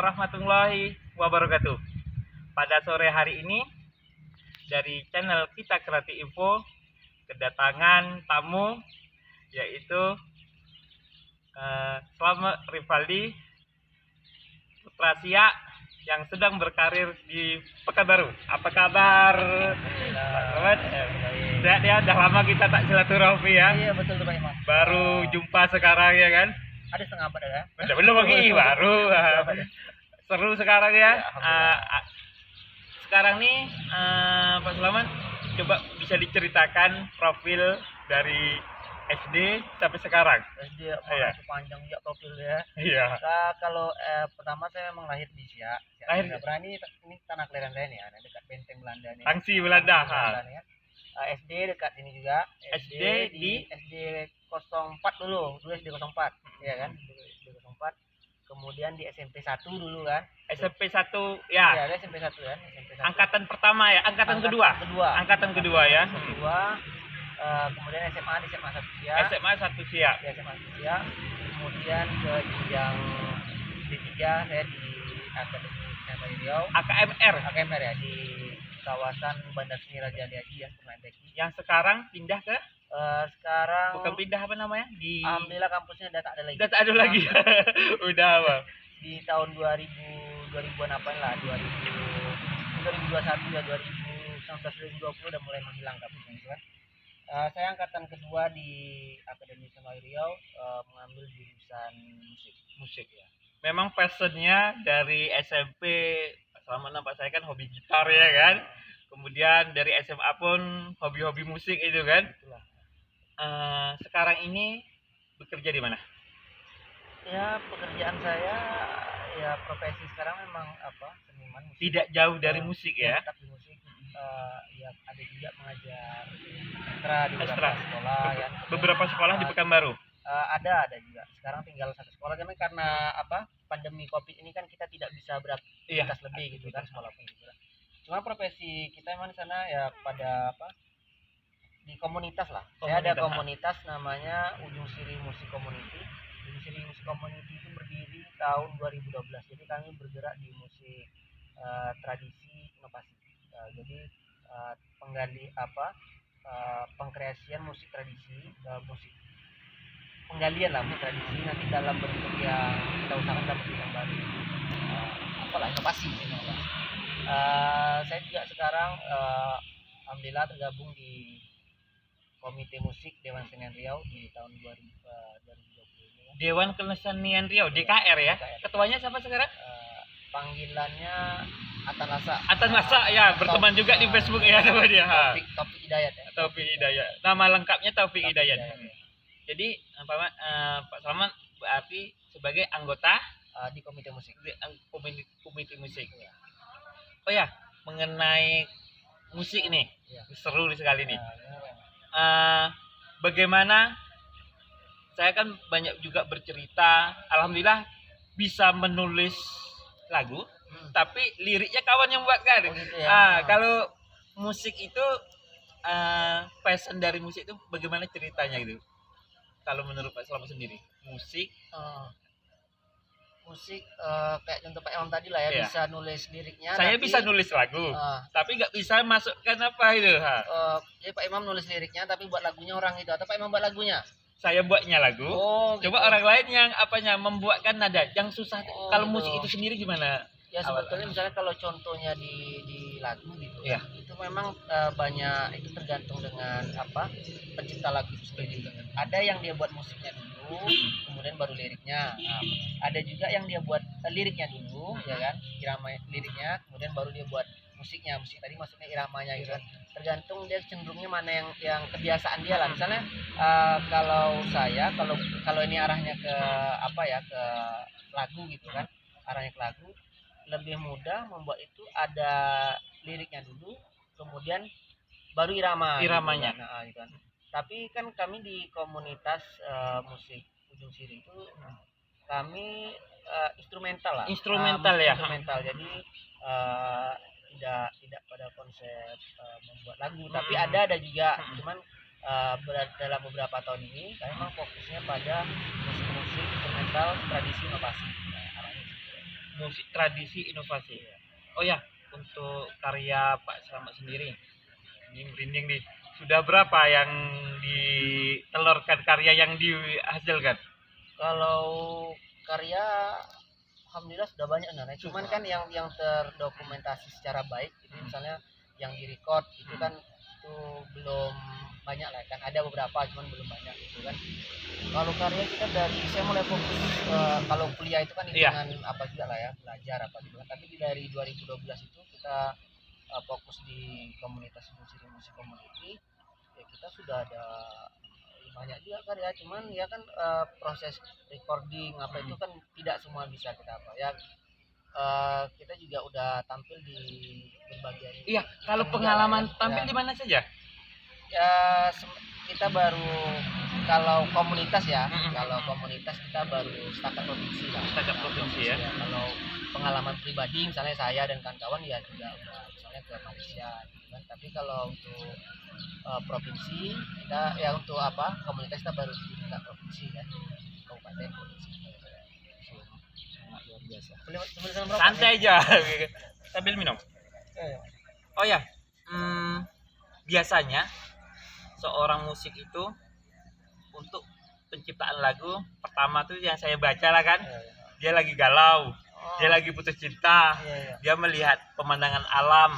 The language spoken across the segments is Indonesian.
warahmatullahi wabarakatuh. Pada sore hari ini dari channel kita Kreatif Info kedatangan tamu yaitu Slamet Rivaldi Putra Sia yang sedang berkarir di Pekanbaru. Apa kabar, Pak Slamet? Sehat ya, udah lama kita tak silaturahmi ya. Iya betul tuh Pak Imam. Baru jumpa sekarang ya kan? Ada setengah abad ya. Belum lagi baru. Seru sekarang ya. Sekarang nih Pak Slamet coba bisa diceritakan profil dari SD sampai sekarang. SD panjang juga profil ya. Iya. Nah, kalau pertama saya memang lahir di Siak. Lahir nggak berani ini tanah kelahiran saya nih ya, dekat Benteng Belanda nih. Tangsi Belanda. Ya. SD dekat ini juga. SD di SD 04 dulu SD 04 ya kan. SD 04. Kemudian di SMP 1 dulu kan. SMP 1 ya. Iya, ada SMP 1 kan, SMP 1. Angkatan pertama ya, angkatan kedua. Angkatan kedua ya. Kedua. Kemudian SMA di SMA 1 Siak. SMA 1 Siak. Di SMA 1 Siak. Kemudian ke jenjang D3 saya di Akademi Kesehatan Riau. AKMR ya, di kawasan Bandar Seni Raja Ali Haji yang pernah yang sekarang pindah ke sekarang bukan pindah apa namanya di alhamdulillah kampusnya udah tak ada lagi. Udah tak ada lagi. Udah Bang. Di tahun 2000-an apa lah 2021 ya 2019 2020 udah mulai menghilang kampusnya itu kan. Saya angkatan kedua di Akademi Kesehatan Riau mengambil jurusan musik ya. Memang passionnya dari SMP selama nampak saya kan hobi gitar ya kan. Kemudian dari SMA pun hobi-hobi musik itu kan. Sekarang ini bekerja di mana? Ya pekerjaan saya ya profesi sekarang memang seniman musik. Tidak jauh dari musik ya? Tetap di musik. Ya ada juga mengajar di beberapa sekolah ya. Beberapa sekolah di Pekanbaru? Ada juga. Sekarang tinggal satu sekolah karena pandemi Covid ini kan kita tidak bisa beraktivitas lebih gitu kan sekolah pun gitu. Cuma profesi kita memang di sana ya pada di komunitas lah. Saya ada komunitas namanya Ujung Siri Musik Community. Ujung Siri Musik Community itu berdiri tahun 2012. Jadi kami bergerak di musik tradisi inovasi. Jadi penggali pengkreasian musik tradisi, musik penggalian lah musik tradisi nanti dalam bentuk yang kita usahakan dalam bentuk yang baru. Inovasi. Saya juga sekarang alhamdulillah tergabung di Komite Musik Dewan Kesenian Riau di tahun 2020 ini. Dewan Kesenian Riau, DKR ya. Ketuanya siapa sekarang? Panggilannya Atanasa. Atanasa ya, berteman juga di Facebook ya sama dia. Taufik Hidayat ya. Taufik Hidayat. Nama lengkapnya Taufik Hidayat. Jadi Pak Slamet berarti sebagai anggota di Komite Musik. Komite Musik. Oh ya, mengenai musik ini. Seru sekali nih. Bagaimana saya kan banyak juga bercerita, alhamdulillah bisa menulis lagu, tapi liriknya kawan yang buat kan. Kalau musik itu passion dari musik itu bagaimana ceritanya gitu? Kalau menurut Pak Slamet sendiri, musik kayak contoh Pak Imam tadi lah ya, bisa nulis liriknya. Saya bisa nulis lagu, tapi nggak bisa masukkan apa itu. Jadi Pak Imam nulis liriknya, tapi buat lagunya orang itu, atau Pak Imam buat lagunya? Saya buatnya lagu. Coba orang lain yang membuatkan nada. Yang susah kalau musik itu sendiri gimana? Ya sebetulnya misalnya kalau contohnya di lagu gitu, itu memang banyak, itu tergantung dengan pencipta lagu itu sendiri. Ada yang dia buat musiknya dulu, kemudian baru liriknya. Ada juga yang dia buat liriknya dulu, ya kan, irama liriknya, kemudian baru dia buat musiknya. Musik tadi maksudnya iramanya gitu kan. Tergantung dia cenderungnya mana yang kebiasaan dia lah. Misalnya kalau saya kalau ini arahnya ke ke lagu gitu kan, arahnya ke lagu lebih mudah membuat itu ada liriknya dulu, kemudian baru iramanya. Gitu kan. Tapi kan kami di komunitas musik Ujung Siri itu kami instrumental lah. Instrumental. Jadi tidak pada konsep membuat lagu, tapi ada juga. Cuman dalam beberapa tahun ini kami memang fokusnya pada musik-musik instrumental tradisi inovasi. musik tradisi inovasi. Oh ya, untuk karya Pak Slamet sendiri, ini merinding nih. Sudah berapa yang ditelurkan, karya yang dihasilkan? Kalau karya alhamdulillah sudah banyak sebenarnya. Cuman kan yang terdokumentasi secara baik itu misalnya yang direcord itu kan itu belum banyak lah kan. Ada beberapa cuman belum banyak gitu kan. Kalau karya kita dari saya mulai fokus kalau kuliah itu kan dengan apa juga lah ya, belajar apa gitu kan. Tapi dari 2012 itu kita fokus di komunitas musik community. Ya kita sudah ada banyak juga karya, cuman ya kan proses recording apa itu kan tidak semua bisa kita apa ya, kita juga udah tampil di berbagai kalau pengalaman tampil di mana saja ya, kita baru kalau komunitas ya, kalau komunitas kita baru setakat provinsi lah, setakat provinsi ya. Kalau pengalaman pribadi misalnya saya dan kawan-kawan ya juga misalnya ke Malaysia gitu kan. Tapi kalau untuk provinsi kita ya untuk apa komunitas kita baru di tingkat provinsi kan, kabupaten provinsi. Sangat luar biasa. Santai aja sambil minum. Oh ya, biasanya seorang musik itu untuk penciptaan lagu pertama tuh yang saya baca lah kan, dia lagi galau, dia lagi putus cinta, dia melihat pemandangan alam.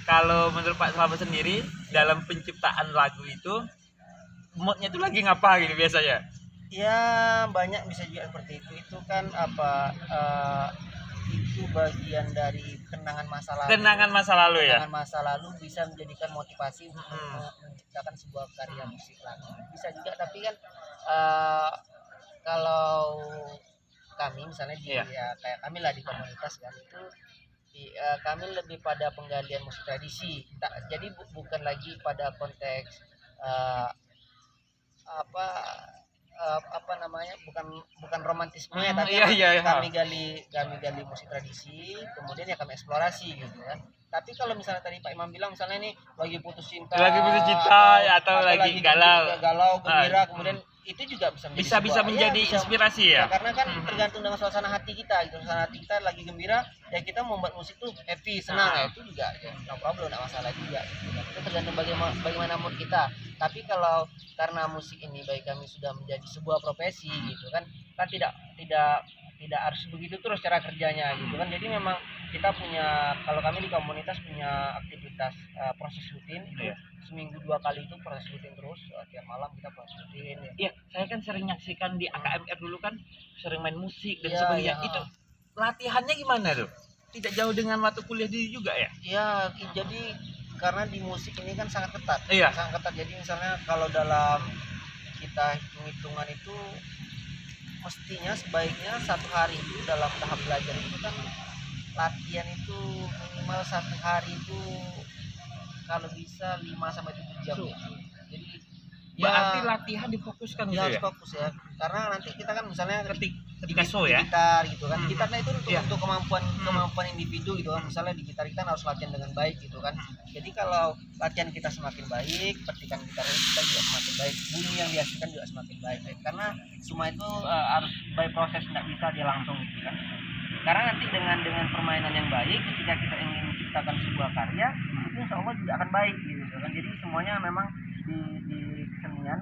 Kalau menurut Pak Slamet sendiri dalam penciptaan lagu itu moodnya itu lagi ngapa gitu biasanya? Ya banyak bisa juga seperti itu. Itu kan apa itu bagian dari kenangan masa lalu. Kenangan masa lalu ya. Kenangan masa lalu bisa menjadikan motivasi untuk menciptakan sebuah karya musik lagi. Bisa juga, tapi kan kalau kami misalnya di ya, kayak kami lah di komunitas kan itu kami lebih pada penggalian musik tradisi. Jadi bukan lagi pada konteks apa namanya, bukan romantismenya, tapi kami gali musik tradisi, kemudian ya kami eksplorasi gitu kan. Tapi kalau misalnya tadi Pak Imam bilang misalnya nih lagi putus cinta atau lagi galau gembira, kemudian itu juga bisa menjadi inspirasi ya. Karena kan tergantung dengan suasana hati kita gitu. Suasana hati kita lagi gembira ya kita membuat musik tuh happy, senang ya, itu juga ya, no problem, enggak masalah juga gitu. Itu tergantung bagaimana mood kita. Tapi kalau karena musik ini bagi kami sudah menjadi sebuah profesi gitu kan tidak harus begitu terus cara kerjanya gitu kan. Jadi memang kita punya, kalau kami di komunitas punya aktivitas proses rutin itu seminggu 2 kali itu proses rutin terus, tiap malam kita proses rutin ya. Iya, saya kan sering nyaksikan di AKMR dulu kan, sering main musik dan sebagainya. Itu latihannya gimana tuh? Tidak jauh dengan waktu kuliah dulu juga ya? Iya, jadi karena di musik ini kan sangat ketat. Sangat ketat. Jadi misalnya kalau dalam kita hitung-hitungan itu mestinya sebaiknya 1 hari itu dalam tahap belajar itu kan latihan itu minimal 1 hari itu kalau bisa 5 sampai 7 jam ya. Jadi berarti latihan difokuskan gitu ya? Harus fokus ya. Karena nanti kita kan misalnya ketika show ya, gitar gitu kan. Gitarnya itu untuk kemampuan individu gitu kan. Misalnya di gitar kita harus latihan dengan baik gitu kan. Jadi kalau latihan kita semakin baik, petikan gitar kita juga semakin baik, bunyi yang dihasilkan juga semakin baik. Karena semua itu harus by proses, nggak bisa dia langsung gitu kan. Karena nanti dengan permainan yang baik, ketika kita ingin menciptakan sebuah karya, itu insya Allah juga akan baik gitu kan. Jadi semuanya memang di kesenian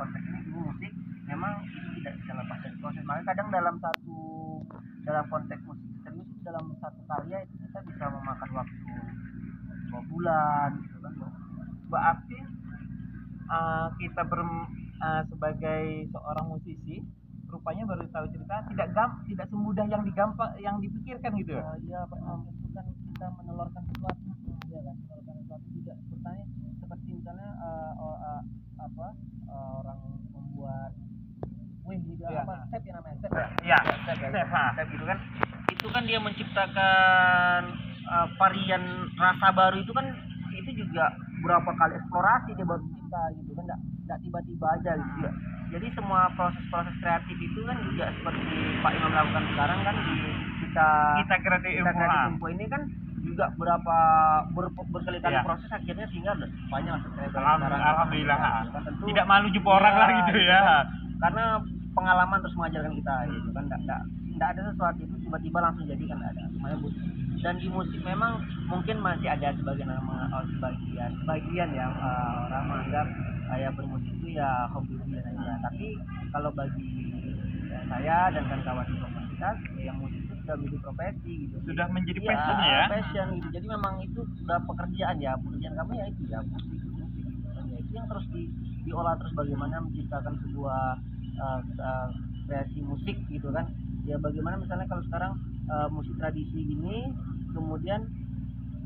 konteks ini di musik memang itu tidak bisa lepas dari proses. Makanya kadang dalam konteks musik serius, dalam satu karya itu kita bisa memakan waktu 2 bulan gitu kan. Berarti kita sebagai seorang musisi rupanya baru tahu cerita tidak semudah yang dipikirkan gitu ya. Iya Pak, itu kan kita menelurkan sesuatu ya kan, menelurkan sesuatu juga bertanya seperti misalnya orang membuat kue gitu chef yang namanya chef chef gitu kan. Itu kan dia menciptakan varian rasa baru, itu kan itu juga berapa kali eksplorasi dia baru cipta gitu kan, enggak tiba-tiba aja gitu ya. Jadi semua proses kreatif itu kan juga seperti Pak Imam lakukan sekarang kan di kita kreatif info ini kan juga berkali-kali proses akhirnya sehingga banyak subscriber. Alhamdulillah. Tidak malu jumpa orang lah gitu ya. Karena pengalaman terus mengajarkan kita gitu kan, enggak nggak ada sesuatu itu tiba-tiba langsung jadi, kan nggak ada, semuanya butuh. Dan di musik memang mungkin masih ada sebagian ya, orang menganggap saya bermusik itu ya hobi aja. Tapi kalau bagi saya dan kawan-kawan di komunitas, yang musik itu sudah menjadi profesi gitu. Sudah menjadi Iya, passion ya. passion gitu. Jadi memang itu sudah pekerjaan ya. Pekerjaan kamu ya itu ya musik gitu. Ya, itu yang terus diolah terus, bagaimana menciptakan sebuah kreasi musik gitu kan. Ya bagaimana misalnya kalau sekarang musik tradisi gini, kemudian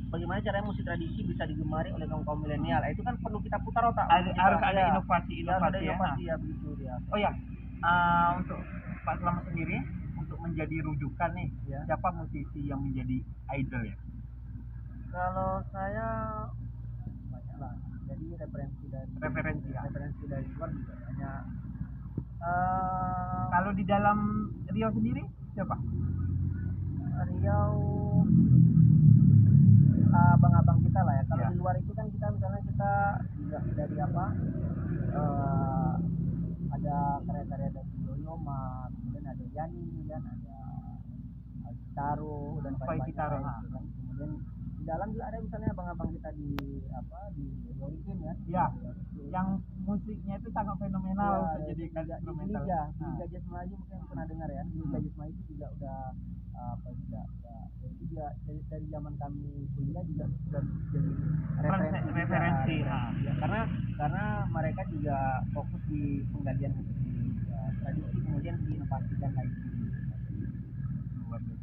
bagaimana caranya musik tradisi bisa digemari oleh kaum milenial. Itu kan perlu kita putar otak. Harus ada Ya, inovasi ada inovasi ya begitu ya. Oh ya, untuk Pak Selamat sendiri, untuk menjadi rujukan nih, Ya. siapa musisi yang menjadi idol ya? Kalau saya banyak lah. Jadi referensi dari luar juga banyak. Kalau di dalam Riau sendiri siapa? Riau abang-abang kita lah ya. Kalau Ya. di luar itu kan kita misalnya kita juga dari apa, ada karya-karya dari Yoyoma, kemudian ada Yani kan, ada Kitaro dan Koi Kitaro, lain kan. Kemudian di dalam juga ada misalnya abang-abang kita di Yorikin ya. Ya, yang musiknya itu sangat fenomenal, Ya, jadi kan di instrumental. Liga Jazz Melayu mungkin pernah dengar ya. Liga Jazz Melayu itu juga udah itu juga dari zaman kami kuliah juga sudah jadi referensi. Ya, karena mereka juga fokus di penggalian tradisi, kemudian diinovasikan lagi.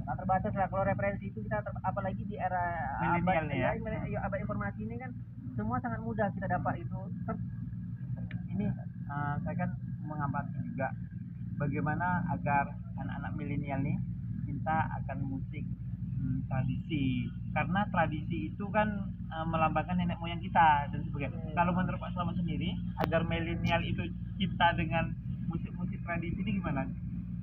Nah, terbatas lah kalau referensi itu kita apalagi di era abad informasi ini kan semua sangat mudah kita dapat itu. Ini saya kan mengamati juga bagaimana agar anak-anak milenial nih cinta akan musik tradisi, karena tradisi itu kan melambangkan nenek moyang kita dan sebagainya. Kalau menurut Pak Selamat sendiri, agar milenial itu cinta dengan musik-musik tradisi ini gimana?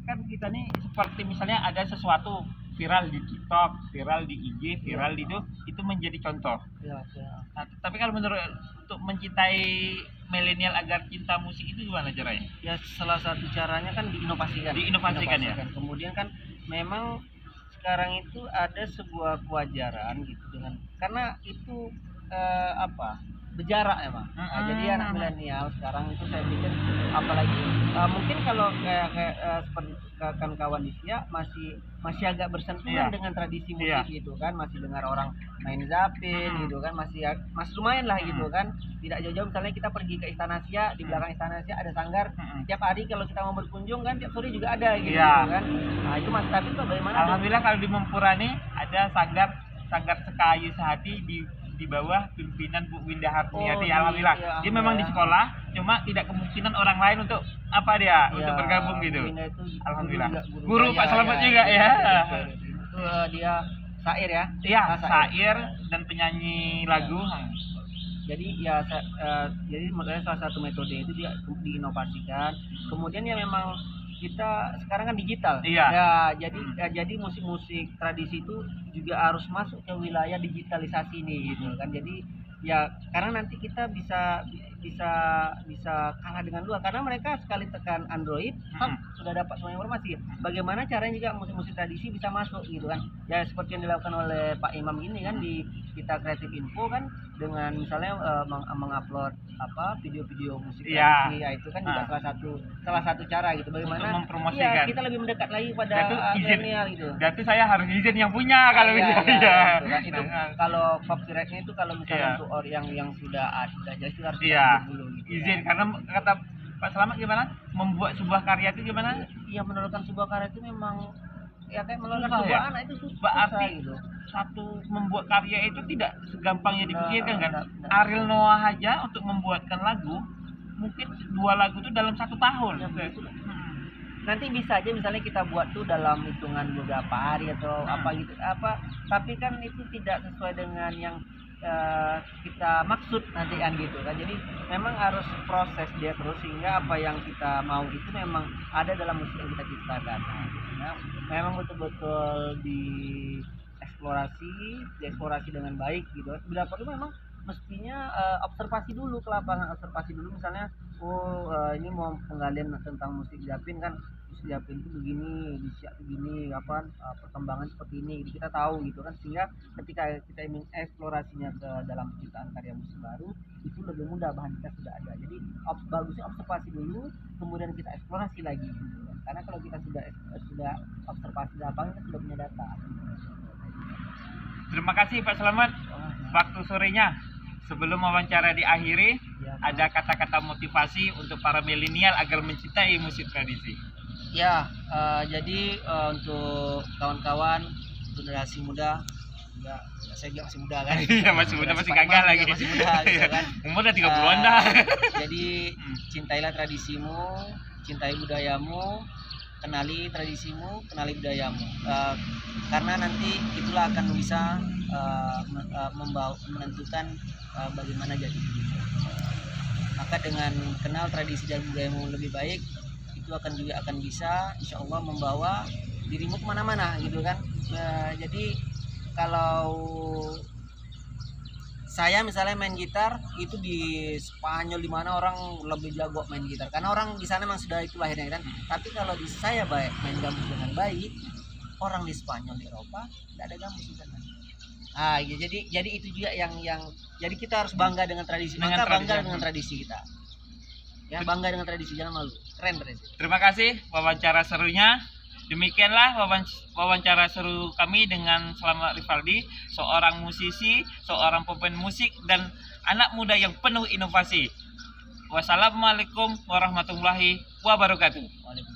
Kan kita nih seperti misalnya ada sesuatu viral di TikTok, viral di IG, viral di itu menjadi contoh. Ya. Nah, tapi kalau menurut untuk mencintai milenial agar cinta musik itu gimana caranya? Ya salah satu caranya kan diinovasikan ya. Kemudian kan memang sekarang itu ada sebuah kewajaran gitu dengan, karena itu berjarak emang. Nah, jadi anak milenial sekarang itu saya pikir apalagi mungkin kalau kayak seperti kawan-kawan di Siak masih agak bersentuhan dengan tradisi musik gitu kan, masih dengar orang main zapin gitu kan, masih lumayan lah gitu kan. Tidak jauh-jauh misalnya kita pergi ke Istana Siak, di belakang Istana Siak ada sanggar. Tiap hari kalau kita mau berkunjung kan tiap sore juga ada gitu, kan. Nah, itu Mas, tapi bagaimana? Alhamdulillah kalau di Mempura nih ada sanggar Sekayu Sehati di bawah pimpinan Bu Winda Harniati. Alhamdulillah. Dia memang di sekolah, cuma tidak kemungkinan orang lain untuk untuk bergabung gitu. Alhamdulillah. Guru Pak Selamat juga ya. Itu dia syair ya. Iya, syair dan penyanyi lagu. Jadi jadi makanya salah satu metode itu dia diinovasikan. Kemudian ya memang kita sekarang kan digital. Iya. Ya, jadi musik-musik tradisi itu juga harus masuk ke wilayah digitalisasi nih gitu kan. Jadi ya karena nanti kita bisa kalah dengan luar, karena mereka sekali tekan Android sudah dapat semua informasi. Bagaimana caranya juga musik-musik tradisi bisa masuk gitu kan. Ya seperti yang dilakukan oleh Pak Imam ini kan di kita Kreatif Info kan, dengan misalnya mengupload video-video musik tradisi, ya itu kan juga salah satu cara gitu bagaimana mempromosikan. Kita lebih mendekat lagi pada milenial gitu. Berarti saya harus izin yang punya kalau itu kalau copyrightnya itu kalau misalnya untuk orang yang sudah ada jelas itu harus dulu gitu. Izin karena kata Pak Selamat gimana? Membuat sebuah karya itu gimana? Iya, menurunkan sebuah karya itu memang kayak menurunkan sebuah anak itu susah berarti gitu. Satu membuat karya itu tidak segampang yang dipikirkan kan. Ariel Noah aja untuk membuatkan lagu mungkin 2 lagu itu dalam 1 tahun. Nanti bisa aja misalnya kita buat tuh dalam hitungan beberapa hari atau tapi kan itu tidak sesuai dengan yang kita maksud nanti kan gitu kan. Jadi memang harus proses dia terus sehingga apa yang kita mau itu memang ada dalam musik yang kita ciptakan. Nah, memang betul-betul dieksplorasi dengan baik gitu. Bila perlu memang mestinya observasi dulu ke lapangan, observasi dulu misalnya ini mau penggalian tentang musik Japin kan, musik Japin itu begini, begini apa perkembangan seperti ini, jadi kita tahu gitu kan, sehingga ketika kita ingin eksplorasinya ke dalam penciptaan karya musik baru itu lebih mudah, bahan kita sudah ada. Jadi bagusnya observasi dulu kemudian kita eksplorasi lagi gitu kan. Karena kalau kita sudah observasi di lapangan kita sudah punya data. Terima kasih Pak Slamet. Waktu sorenya sebelum wawancara diakhiri, Ya, ada kata-kata motivasi untuk para milenial agar mencintai musik tradisi. ya jadi untuk kawan-kawan generasi muda, ya saya juga masih muda kan. Iya, masih muda, masih gagal Paling lagi. masih muda gitu kan. Umur udah 30-an dah. Jadi cintailah tradisimu, cintai budayamu, kenali tradisimu, kenali budayamu. Karena nanti itulah akan bisa menentukan bagaimana jadi dirimu. Maka dengan kenal tradisi dan budayamu lebih baik, itu akan bisa insya Allah membawa dirimu kemana-mana gitu kan. Jadi kalau saya misalnya main gitar itu di Spanyol, di mana orang lebih jago main gitar karena orang di sana memang sudah itu lahirnya kan. Tapi kalau di saya baik main gambus dengan baik, orang di Spanyol, di Eropa tidak ada gambus di sana. Ya, jadi itu juga yang jadi kita harus bangga dengan tradisi. Maka bangga dengan tradisi kita. Ya, bangga dengan tradisi, jangan malu. Keren tradisi. Terima kasih wawancara serunya. Demikianlah wawancara seru kami dengan Slamet Rivaldi, seorang musisi, seorang pemain musik dan anak muda yang penuh inovasi. Wassalamualaikum warahmatullahi wabarakatuh. Waalaikumsalam.